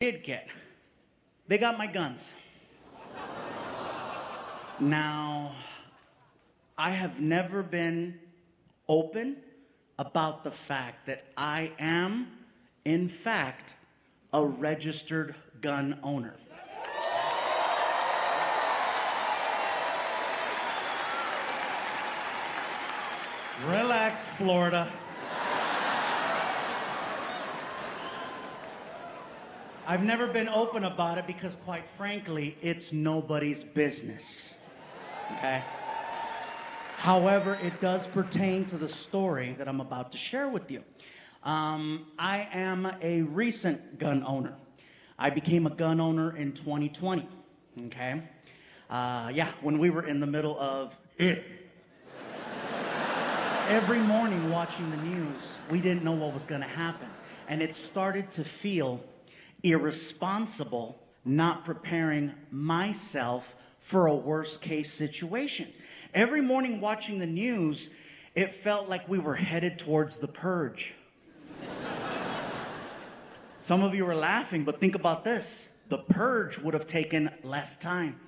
did get. They got my guns. Now, I have never been open about the fact that I am, in fact, a registered gun owner. Relax, Florida. I've never been open about it because, quite frankly, it's nobody's business. Okay? However, it does pertain to the story that I'm about to share with you. I am a recent gun owner. I became a gun owner in 2020. Okay? When we were in the middle of it. Every morning watching the news, we didn't know what was going to happen. And it started to feel irresponsible not preparing myself for a worst case situation. Every morning watching the news, it felt like we were headed towards the Purge. Some of you are laughing, but think about this. The Purge would have taken less time.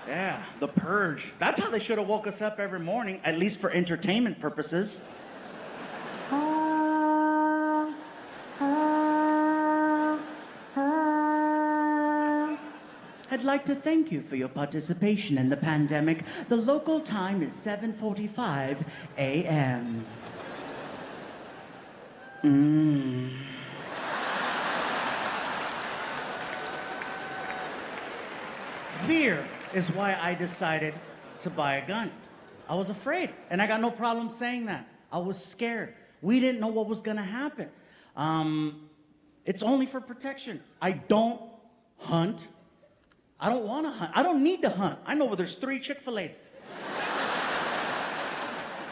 Yeah, the Purge. That's how they should have woke us up every morning, at least for entertainment purposes. I'd like to thank you for your participation in the pandemic. The local time is 7:45 a.m. Fear is why I decided to buy a gun. I was afraid, and I got no problem saying that. I was scared. We didn't know what was gonna happen. It's only for protection. I don't hunt. I don't want to hunt. I don't need to hunt. I know where there's 3 Chick-fil-A's.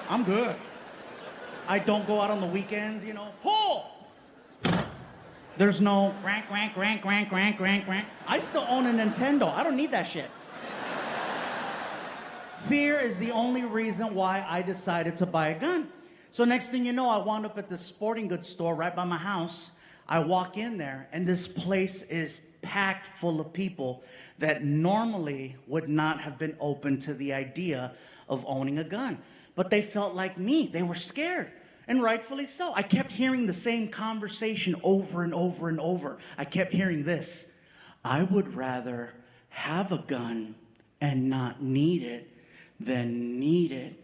I'm good. I don't go out on the weekends, you know. Pull! There's no crank. I still own a Nintendo. I don't need that shit. Fear is the only reason why I decided to buy a gun. So next thing you know, I wound up at this sporting goods store right by my house. I walk in there, and this place is packed full of people that normally would not have been open to the idea of owning a gun. But they felt like me. They were scared, and rightfully so. I kept hearing the same conversation over and over and over. I kept hearing this: I would rather have a gun and not need it than need it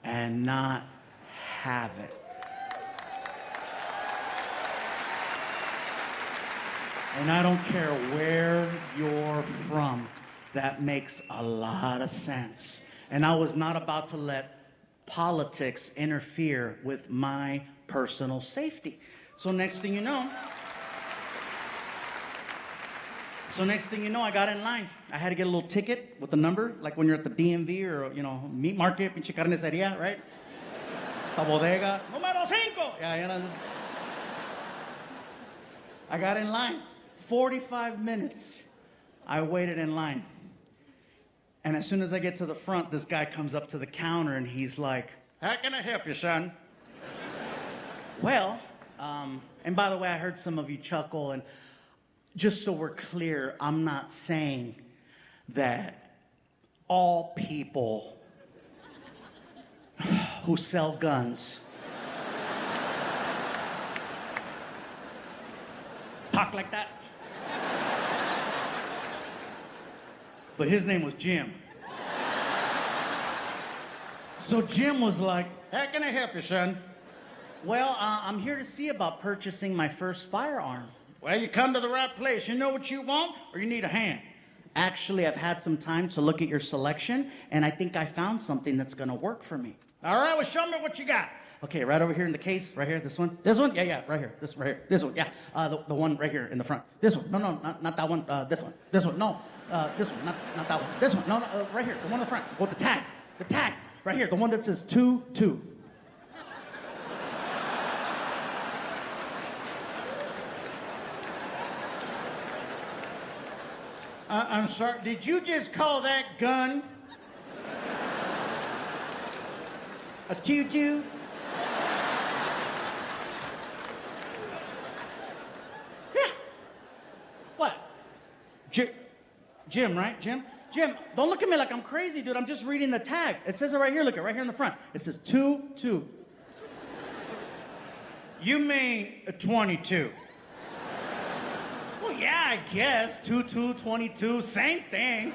and not have it. And I don't care where you're from, that makes a lot of sense. And I was not about to let politics interfere with my personal safety. So next thing you know, I got in line. I had to get a little ticket with the number, like when you're at the DMV or, meat market, pinche carnicería, right? La bodega, número 5. Yeah. I got in line. 45 minutes, I waited in line. And as soon as I get to the front, this guy comes up to the counter and he's like, "How can I help you, son?" Well, and by the way, I heard some of you chuckle, and just so we're clear, I'm not saying that all people who sell guns talk like that. But his name was Jim. So Jim was like, "How can I help you, son?" Well, I'm here to see about purchasing my first firearm. Well, you come to the right place. You know what you want, or you need a hand? Actually, I've had some time to look at your selection, and I think I found something that's gonna work for me. All right, well, show me what you got. Okay, right over here in the case, right here, this one. This one? Yeah, right here. This right here. This one, yeah. The one right here in the front. This one. No, not that one. This one. This one. No. This one. Not that one. This one. No, right here. The one in the front. With the tag. The tag. Right here. The one that says 2-2. I'm sorry. Did you just call that gun a 2-2? Jim, right? Jim? Jim, don't look at me like I'm crazy, dude. I'm just reading the tag. It says it right here. Look at right here in the front. It says 2-2. You mean a 22? Well, yeah, I guess. 2-2, 22, same thing.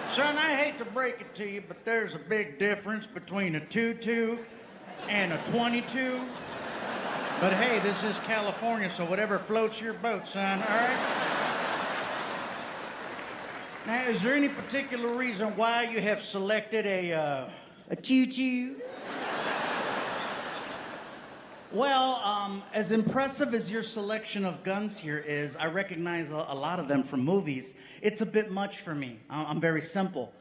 Son, I hate to break it to you, but there's a big difference between a 2-2 and a 22. But hey, this is California, so whatever floats your boat, son, all right? Now, is there any particular reason why you have selected a choo-choo? Well, as impressive as your selection of guns here is, I recognize a lot of them from movies. It's a bit much for me. I'm very simple.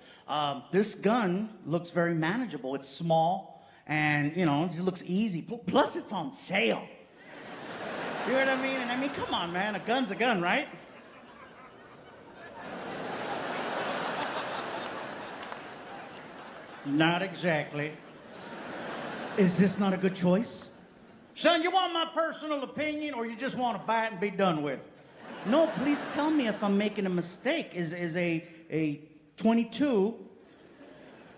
This gun looks very manageable. It's small, and, you know, it looks easy. Plus, it's on sale. You know what I mean? And I mean, come on, man. A gun's a gun, right? Not exactly. Is this not a good choice? Son, you want my personal opinion, or you just want to buy it and be done with it? No, please tell me if I'm making a mistake. Is a 22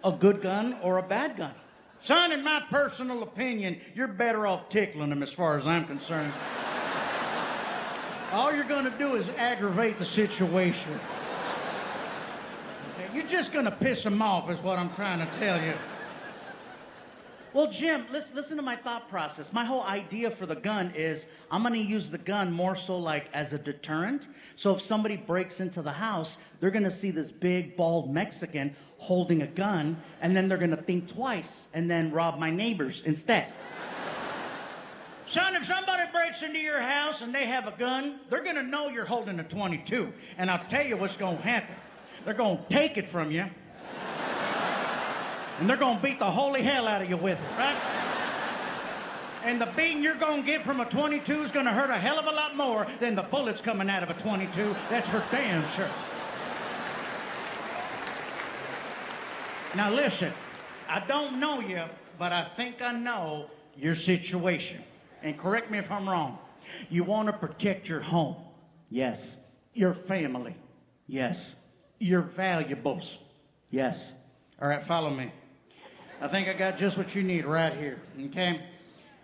a good gun or a bad gun? Son, in my personal opinion, you're better off tickling them as far as I'm concerned. All you're going to do is aggravate the situation. Okay? You're just going to piss them off is what I'm trying to tell you. Well, Jim, listen to my thought process. My whole idea for the gun is I'm going to use the gun more so like as a deterrent. So if somebody breaks into the house, they're going to see this big, bald Mexican holding a gun, and then they're going to think twice and then rob my neighbors instead. Son, if somebody breaks into your house and they have a gun, they're going to know you're holding a 22. And I'll tell you what's going to happen. They're going to take it from you. And they're going to beat the holy hell out of you with it, right? And the beating you're going to get from a 22 is going to hurt a hell of a lot more than the bullets coming out of a 22. That's for damn sure. Now listen, I don't know you, but I think I know your situation. And correct me if I'm wrong. You want to protect your home. Yes. Your family. Yes. Your valuables. Yes. All right, follow me. I think I got just what you need right here, okay?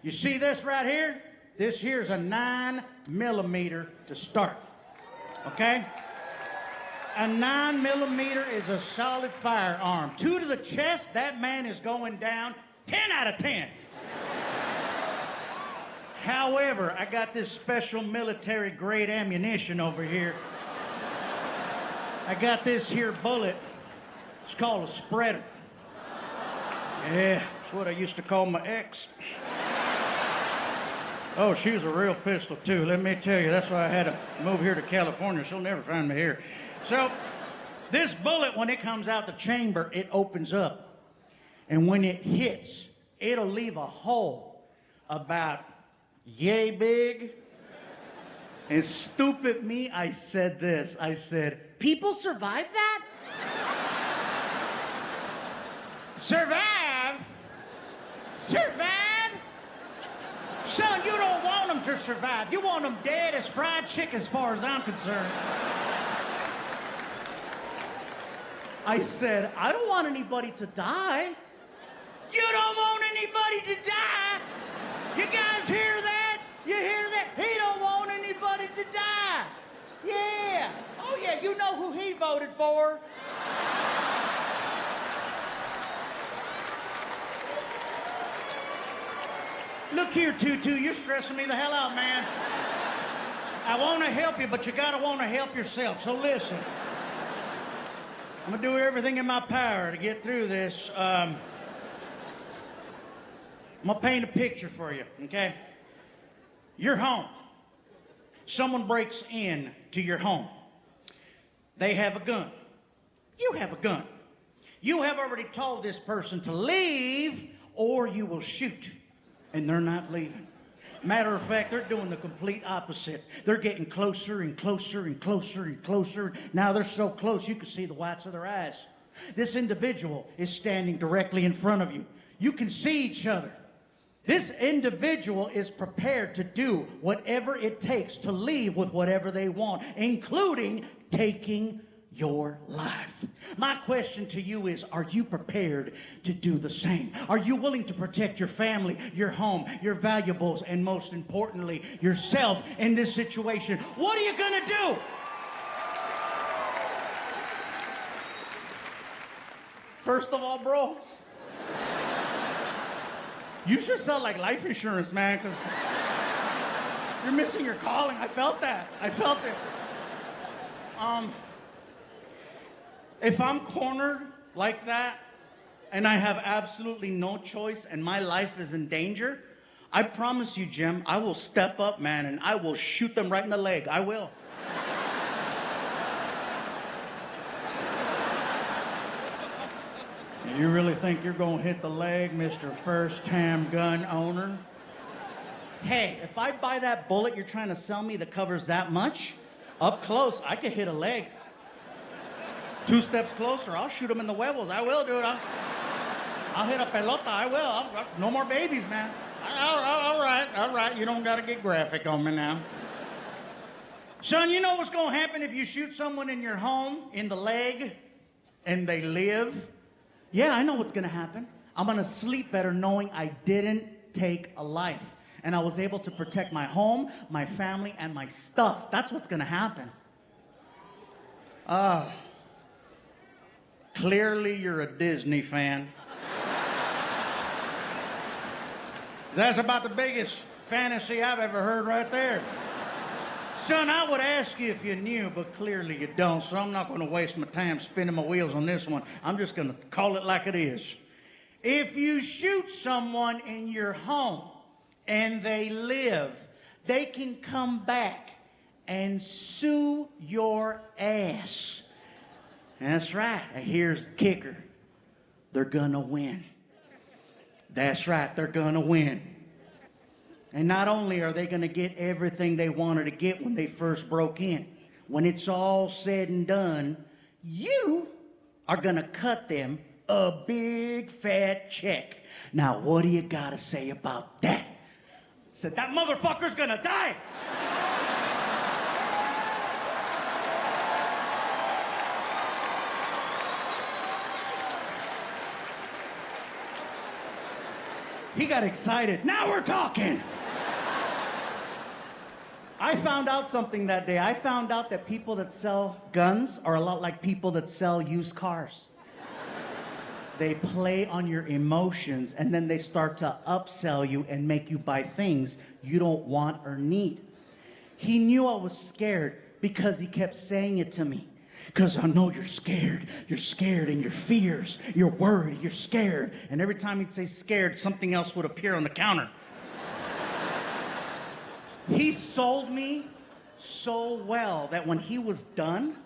You see this right here? This here's a 9mm to start, okay? A 9mm is a solid firearm. 2 to the chest, that man is going down 10 out of 10. However, I got this special military-grade ammunition over here. I got this here bullet. It's called a spreader. Yeah, that's what I used to call my ex. Oh, she was a real pistol, too. Let me tell you, that's why I had to move here to California. She'll never find me here. So, this bullet, when it comes out the chamber, it opens up. And when it hits, it'll leave a hole about yay big. And stupid me, I said this. I said, People survive that? survive? Survive? Son, you don't want them to survive. You want them dead as fried chicken as far as I'm concerned. I said, I don't want anybody to die. You don't want anybody to die? You guys hear that? You hear that? He don't want anybody to die. Yeah. Oh, yeah, you know who he voted for. Look here, Tutu, you're stressing me the hell out, man. I want to help you, but you got to want to help yourself. So listen. I'm going to do everything in my power to get through this. I'm going to paint a picture for you, okay? Your home. Someone breaks in to your home. They have a gun. You have a gun. You have already told this person to leave or you will shoot. And they're not leaving. Matter of fact, they're doing the complete opposite. They're getting closer and closer and closer and closer. Now they're so close you can see the whites of their eyes. This individual is standing directly in front of you. You can see each other. This individual is prepared to do whatever it takes to leave with whatever they want, including taking your life. My question to you is, are you prepared to do the same? Are you willing to protect your family, your home, your valuables, and most importantly, yourself in this situation? What are you gonna do? First of all, bro, you should sell like life insurance, man, because you're missing your calling. I felt that. I felt it. If I'm cornered like that and I have absolutely no choice and my life is in danger, I promise you, Jim, I will step up, man, and I will shoot them right in the leg. I will. You really think you're gonna hit the leg, Mr. First-Time Gun Owner? Hey, if I buy that bullet you're trying to sell me that covers that much, up close, I could hit a leg. 2 steps closer, I'll shoot him in the huevos. I will, dude. I'll hit a pelota. I will. No more babies, man. All right. You don't got to get graphic on me now. Son, you know what's going to happen if you shoot someone in your home, in the leg, and they live? Yeah, I know what's going to happen. I'm going to sleep better knowing I didn't take a life. And I was able to protect my home, my family, and my stuff. That's what's going to happen. Clearly, you're a Disney fan. That's about the biggest fantasy I've ever heard right there. Son, I would ask you if you knew, but clearly you don't, so I'm not going to waste my time spinning my wheels on this one. I'm just going to call it like it is. If you shoot someone in your home and they live, they can come back and sue your ass. That's right. And here's the kicker. They're gonna win. That's right. They're gonna win. And not only are they gonna get everything they wanted to get when they first broke in, when it's all said and done, you are gonna cut them a big fat check. Now, what do you gotta say about that? Said that motherfucker's gonna die. He got excited. Now we're talking. I found out something that day. I found out that people that sell guns are a lot like people that sell used cars. They play on your emotions and then they start to upsell you and make you buy things you don't want or need. He knew I was scared because he kept saying it to me. Because I know you're scared. You're scared and your fears. You're worried. You're scared. And every time he'd say scared, something else would appear on the counter. He sold me so well that when he was done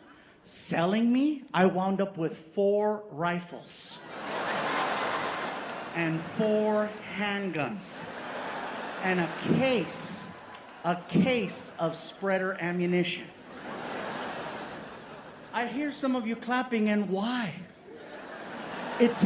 selling me, I wound up with 4 rifles and 4 handguns and a case of spreader ammunition. I hear some of you clapping, and why? It's